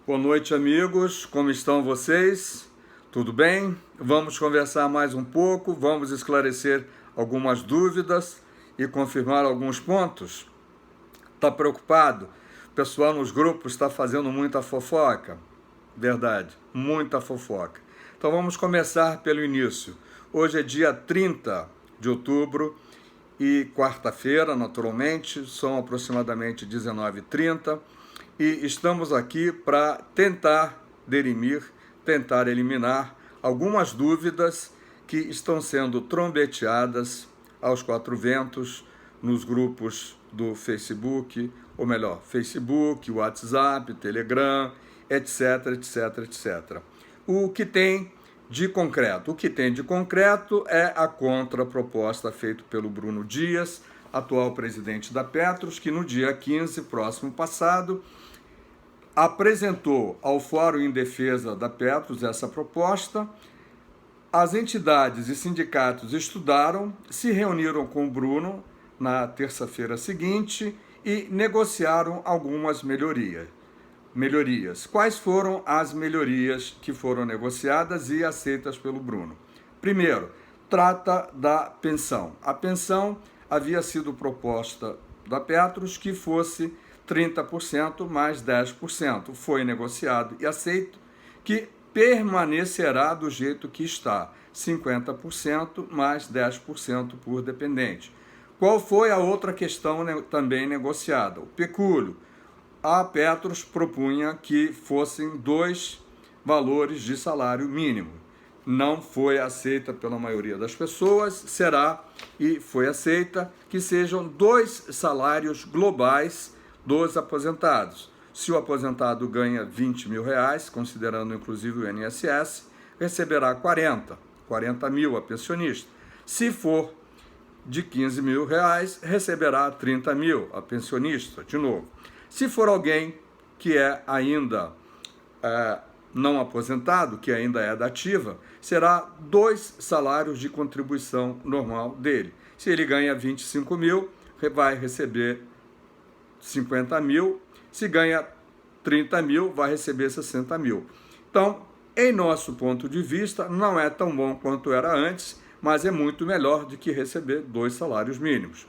Boa noite, amigos. Como estão vocês? Tudo bem? Vamos conversar mais um pouco, vamos esclarecer algumas dúvidas e confirmar alguns pontos. Está preocupado? O pessoal nos grupos está fazendo muita fofoca? Verdade, muita fofoca. Então vamos começar pelo início. Hoje é dia 30 de outubro e quarta-feira, naturalmente, são aproximadamente 19h30 e estamos aqui para tentar dirimir, tentar eliminar algumas dúvidas que estão sendo trombeteadas aos quatro ventos nos grupos do Facebook, ou melhor, Facebook, WhatsApp, Telegram, etc, etc, etc. O que tem de concreto? O que tem de concreto é a contraproposta feita pelo Bruno Dias, atual presidente da Petros, que no dia 15, próximo passado, apresentou ao Fórum em Defesa da Petros essa proposta. As entidades e sindicatos estudaram, se reuniram com o Bruno na terça-feira seguinte e negociaram algumas melhorias. Quais foram as melhorias que foram negociadas e aceitas pelo Bruno? Primeiro, trata da pensão. A pensão havia sido proposta da Petros que fosse 30% mais 10%. Foi negociado e aceito que permanecerá do jeito que está, 50% mais 10% por dependente. Qual foi a outra questão também negociada? O pecúlio. A Petros propunha que fossem 2 valores de salário mínimo. Não foi aceita pela maioria das pessoas, será e foi aceita que sejam 2 salários globais dos aposentados. Se o aposentado ganha R$20 mil, considerando inclusive o INSS, receberá 40 mil a pensionista. Se for de R$15 mil, receberá 30 mil a pensionista, de novo. Se for alguém que é ainda não aposentado, que ainda é da ativa, será 2 salários de contribuição normal dele. Se ele ganha 25 mil, vai receber 50 mil. Se ganha 30 mil, vai receber 60 mil. Então, em nosso ponto de vista, não é tão bom quanto era antes, mas é muito melhor do que receber 2 salários mínimos.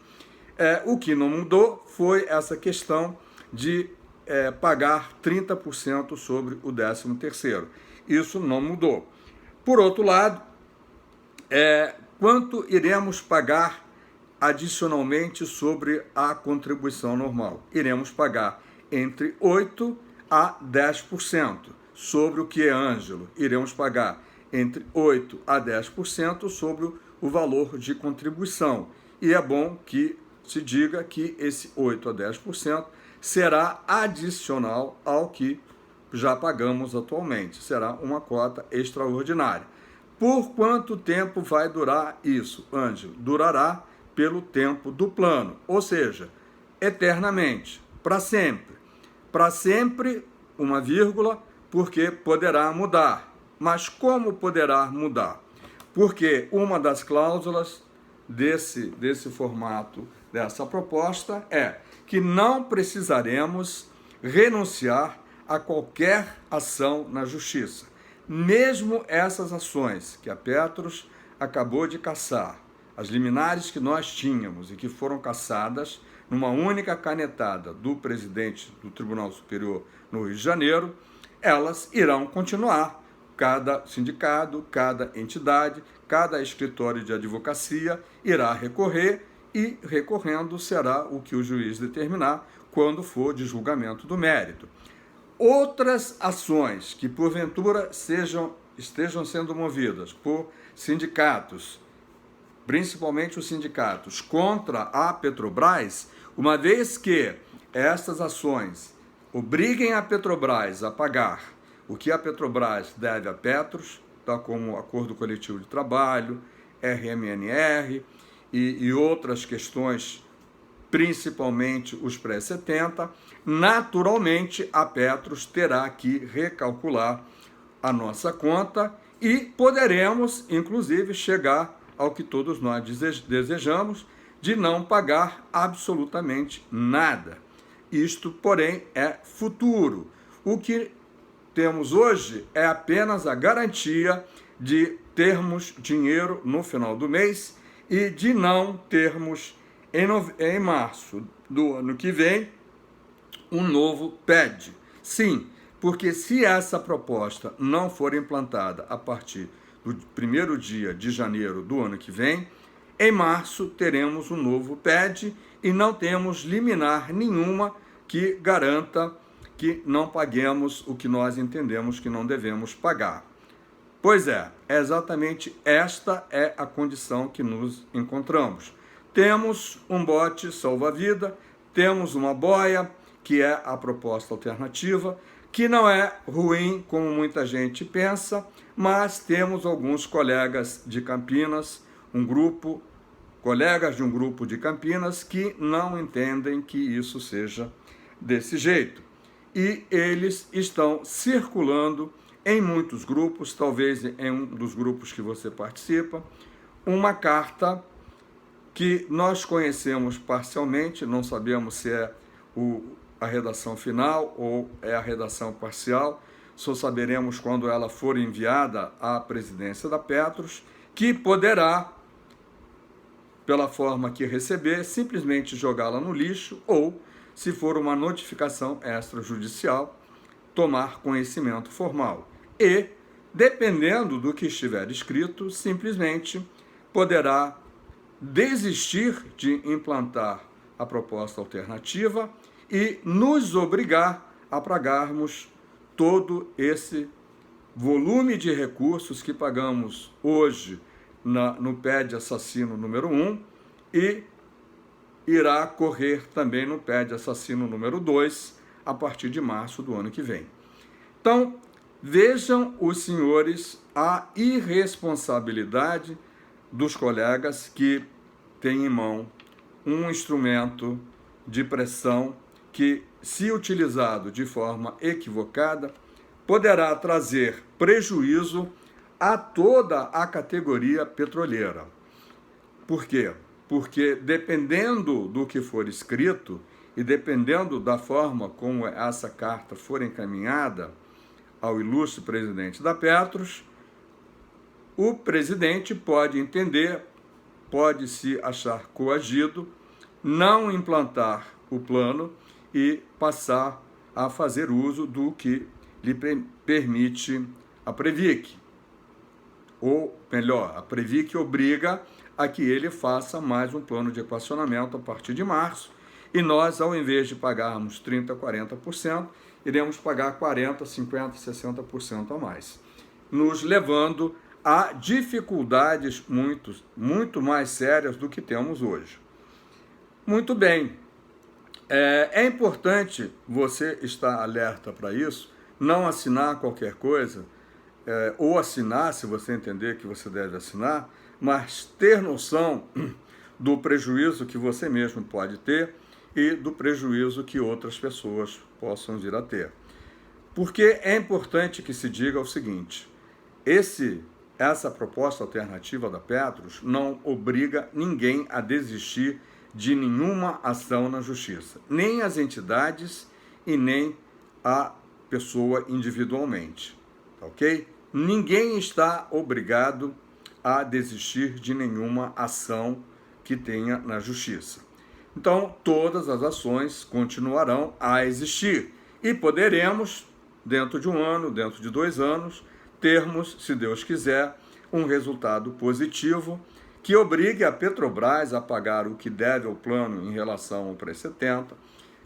O que não mudou foi essa questão de pagar 30% sobre o 13º. Isso não mudou. Por outro lado, quanto iremos pagar adicionalmente sobre a contribuição normal? Iremos pagar entre 8% a 10% sobre o que é Ângelo. Iremos pagar entre 8% a 10% sobre o valor de contribuição. E é bom que se diga que esse 8% a 10% será adicional ao que já pagamos atualmente. Será uma cota extraordinária. Por quanto tempo vai durar isso, Ângelo? Durará pelo tempo do plano, ou seja, eternamente, para sempre. Para sempre, uma vírgula, porque poderá mudar. Mas como poderá mudar? Porque uma das cláusulas desse formato, dessa proposta, é que não precisaremos renunciar a qualquer ação na justiça. Mesmo essas ações que a Petros acabou de cassar, as liminares que nós tínhamos e que foram cassadas numa única canetada do presidente do Tribunal Superior no Rio de Janeiro, elas irão continuar. Cada sindicato, cada entidade, cada escritório de advocacia irá recorrer e, recorrendo, será o que o juiz determinar quando for de julgamento do mérito. Outras ações que, porventura, estejam sendo movidas por sindicatos, principalmente os sindicatos, contra a Petrobras, uma vez que estas ações obriguem a Petrobras a pagar o que a Petrobras deve a Petros, tá, como Acordo Coletivo de Trabalho, RMNR e outras questões, principalmente os pré-70, naturalmente a Petros terá que recalcular a nossa conta e poderemos, inclusive, chegar ao que todos nós desejamos, de não pagar absolutamente nada. Isto, porém, é futuro. O que temos hoje é apenas a garantia de termos dinheiro no final do mês e de não termos em março do ano que vem um novo PED. Sim, porque se essa proposta não for implantada a partir do primeiro dia de janeiro do ano que vem, em março teremos um novo PED e não temos liminar nenhuma que garanta que não paguemos o que nós entendemos que não devemos pagar. Pois é exatamente esta é a condição que nos encontramos. Temos um bote salva-vida, temos uma boia, que é a proposta alternativa, que não é ruim como muita gente pensa, mas temos alguns colegas de Campinas, colegas de um grupo de Campinas que não entendem que isso seja desse jeito. E eles estão circulando em muitos grupos, talvez em um dos grupos que você participa, uma carta que nós conhecemos parcialmente, não sabemos se é a redação final ou é a redação parcial, só saberemos quando ela for enviada à presidência da Petros, que poderá, pela forma que receber, simplesmente jogá-la no lixo ou, se for uma notificação extrajudicial, tomar conhecimento formal. E, dependendo do que estiver escrito, simplesmente poderá desistir de implantar a proposta alternativa e nos obrigar a pagarmos todo esse volume de recursos que pagamos hoje no PED assassino número 1 e irá correr também no PED assassino número 2 a partir de março do ano que vem. Então, vejam os senhores a irresponsabilidade dos colegas que têm em mão um instrumento de pressão que, se utilizado de forma equivocada, poderá trazer prejuízo a toda a categoria petroleira. Por quê? Porque dependendo do que for escrito e dependendo da forma como essa carta for encaminhada ao ilustre presidente da Petros, o presidente pode entender, pode se achar coagido, não implantar o plano e passar a fazer uso do que lhe permite a Previc. Ou melhor, a Previc obriga a que ele faça mais um plano de equacionamento a partir de março e nós, ao invés de pagarmos 30%, 40%, iremos pagar 40%, 50%, 60% a mais, nos levando a dificuldades muito mais sérias do que temos hoje. Muito bem, é importante você estar alerta para isso, não assinar qualquer coisa, ou assinar se você entender que você deve assinar, mas ter noção do prejuízo que você mesmo pode ter e do prejuízo que outras pessoas possam vir a ter. Porque é importante que se diga o seguinte, essa proposta alternativa da Petros não obriga ninguém a desistir de nenhuma ação na justiça, nem as entidades e nem a pessoa individualmente, ok? Ninguém está obrigado a desistir de nenhuma ação que tenha na justiça. Então, todas as ações continuarão a existir e poderemos, dentro de 1 ano, dentro de 2 anos, termos, se Deus quiser, um resultado positivo que obrigue a Petrobras a pagar o que deve ao plano em relação ao pré-70,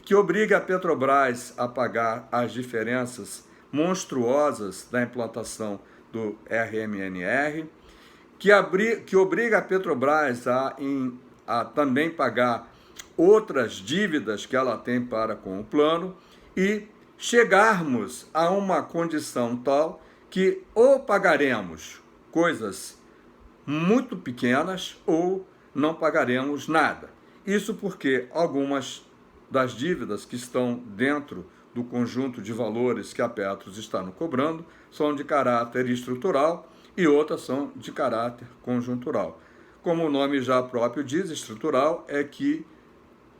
que obrigue a Petrobras a pagar as diferenças monstruosas da implantação do RMNR, que obriga a Petrobras a também pagar outras dívidas que ela tem para com o plano e chegarmos a uma condição tal que ou pagaremos coisas muito pequenas ou não pagaremos nada. Isso porque algumas das dívidas que estão dentro do conjunto de valores que a Petros está nos cobrando são de caráter estrutural e outras são de caráter conjuntural. Como o nome já próprio diz, estrutural é que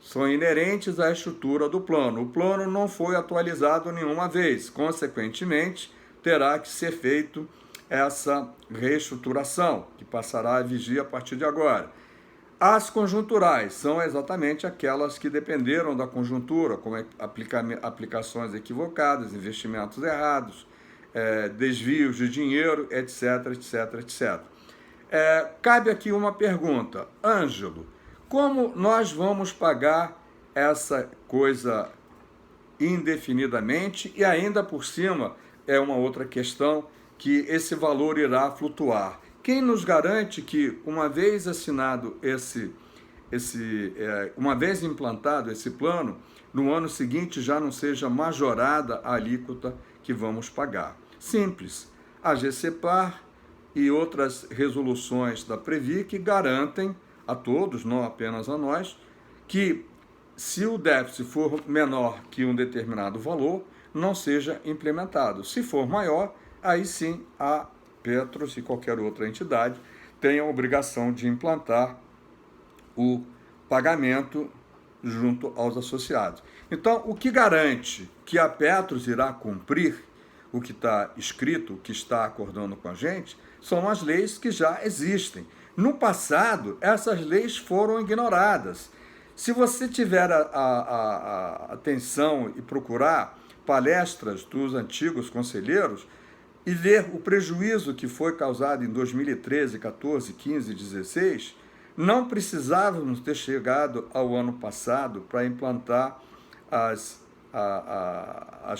são inerentes à estrutura do plano. O plano não foi atualizado nenhuma vez, consequentemente, terá que ser feito essa reestruturação, que passará a vigir a partir de agora. As conjunturais são exatamente aquelas que dependeram da conjuntura, como aplicações equivocadas, investimentos errados, desvios de dinheiro, etc, etc, etc. Cabe aqui uma pergunta. Ângelo, como nós vamos pagar essa coisa indefinidamente e ainda por cima é uma outra questão que esse valor irá flutuar? Quem nos garante que uma vez assinado uma vez implantado esse plano, no ano seguinte já não seja majorada a alíquota que vamos pagar? Simples. A GCPAR e outras resoluções da Previc garantem a todos, não apenas a nós, que se o déficit for menor que um determinado valor, não seja implementado. Se for maior, aí sim a Petros e qualquer outra entidade tem a obrigação de implantar o pagamento junto aos associados. Então, o que garante que a Petros irá cumprir o que está escrito, o que está acordando com a gente, são as leis que já existem. No passado, essas leis foram ignoradas. Se você tiver a atenção e procurar palestras dos antigos conselheiros e ver o prejuízo que foi causado em 2013, 14, 15, 16, não precisávamos ter chegado ao ano passado para implantar as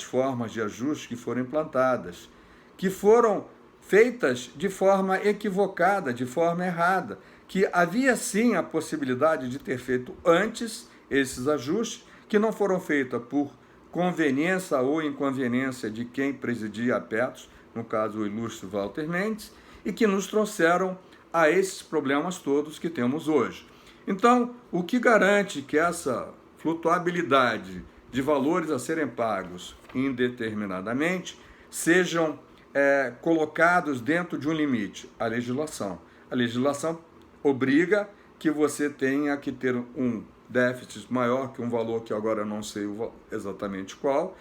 formas de ajuste que foram implantadas, que foram feitas de forma equivocada, de forma errada, que havia sim a possibilidade de ter feito antes esses ajustes, que não foram feitos por conveniência ou inconveniência de quem presidia a Petros, no caso o ilustre Walter Mendes, e que nos trouxeram a esses problemas todos que temos hoje. Então, o que garante que essa flutuabilidade de valores a serem pagos indeterminadamente sejam colocados dentro de um limite? A legislação. A legislação obriga que você tenha que ter um déficit maior que um valor que agora eu não sei exatamente qual,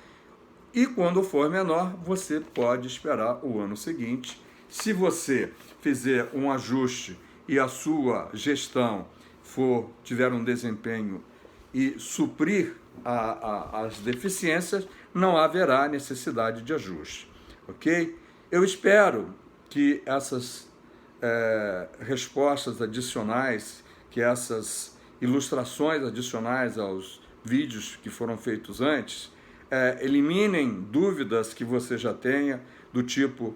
e quando for menor, você pode esperar o ano seguinte. Se você fizer um ajuste e a sua gestão tiver um desempenho e suprir as deficiências, não haverá necessidade de ajuste, ok? Eu espero que essas respostas adicionais, que essas ilustrações adicionais aos vídeos que foram feitos antes, eliminem dúvidas que você já tenha, do tipo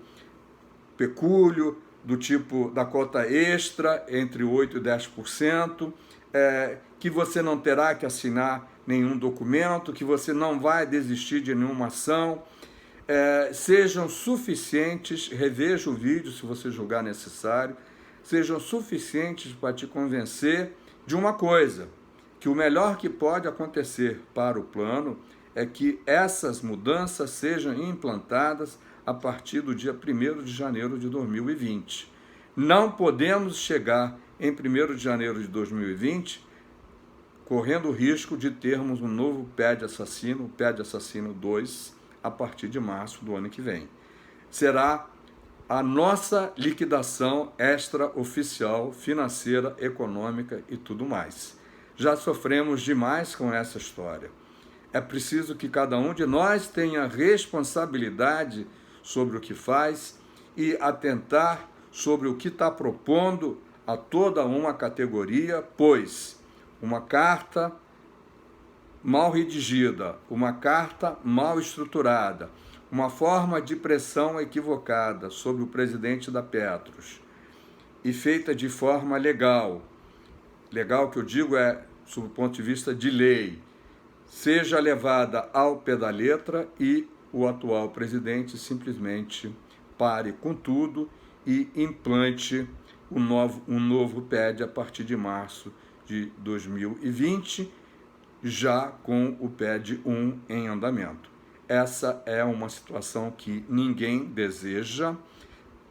pecúlio, do tipo da cota extra, entre 8% e 10%, que você não terá que assinar nenhum documento, que você não vai desistir de nenhuma ação, sejam suficientes, reveja o vídeo se você julgar necessário, sejam suficientes para te convencer de uma coisa, que o melhor que pode acontecer para o plano é que essas mudanças sejam implantadas a partir do dia 1º de janeiro de 2020. Não podemos chegar em 1º de janeiro de 2020 correndo o risco de termos um novo PED assassino, o PED assassino 2, a partir de março do ano que vem. Será a nossa liquidação extraoficial, financeira, econômica e tudo mais. Já sofremos demais com essa história. É preciso que cada um de nós tenha responsabilidade sobre o que faz e atentar sobre o que está propondo a toda uma categoria, pois uma carta mal redigida, uma carta mal estruturada, uma forma de pressão equivocada sobre o presidente da Petros e feita de forma legal, legal que eu digo sob o ponto de vista de lei, seja levada ao pé da letra e o atual presidente simplesmente pare com tudo e implante um novo PED a partir de março de 2020, já com o PED 1 em andamento. Essa é uma situação que ninguém deseja,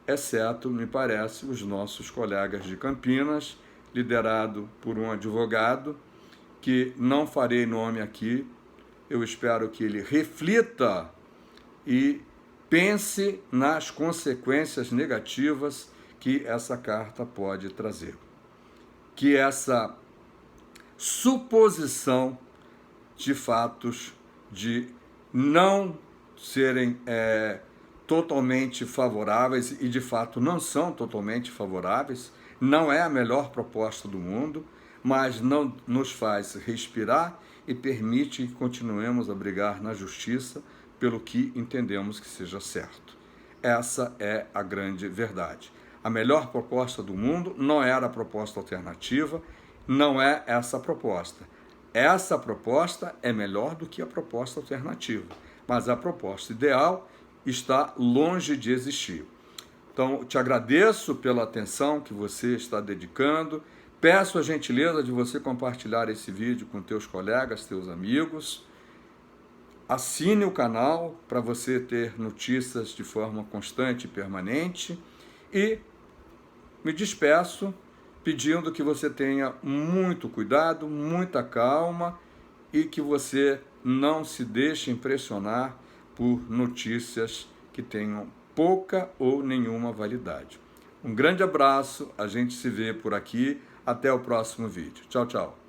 exceto, me parece, os nossos colegas de Campinas, liderado por um advogado que não farei nome aqui. Eu espero que ele reflita e pense nas consequências negativas que essa carta pode trazer. Que essa suposição de fatos de não serem totalmente favoráveis, e de fato não são totalmente favoráveis, não é a melhor proposta do mundo, mas não nos faz respirar e permite que continuemos a brigar na justiça pelo que entendemos que seja certo. Essa é a grande verdade. A melhor proposta do mundo não era a proposta alternativa, não é essa proposta. Essa proposta é melhor do que a proposta alternativa, mas a proposta ideal está longe de existir. Então, te agradeço pela atenção que você está dedicando. Peço a gentileza de você compartilhar esse vídeo com teus colegas, teus amigos. Assine o canal para você ter notícias de forma constante e permanente. E me despeço pedindo que você tenha muito cuidado, muita calma e que você não se deixe impressionar por notícias que tenham pouca ou nenhuma validade. Um grande abraço, a gente se vê por aqui, até o próximo vídeo. Tchau, tchau.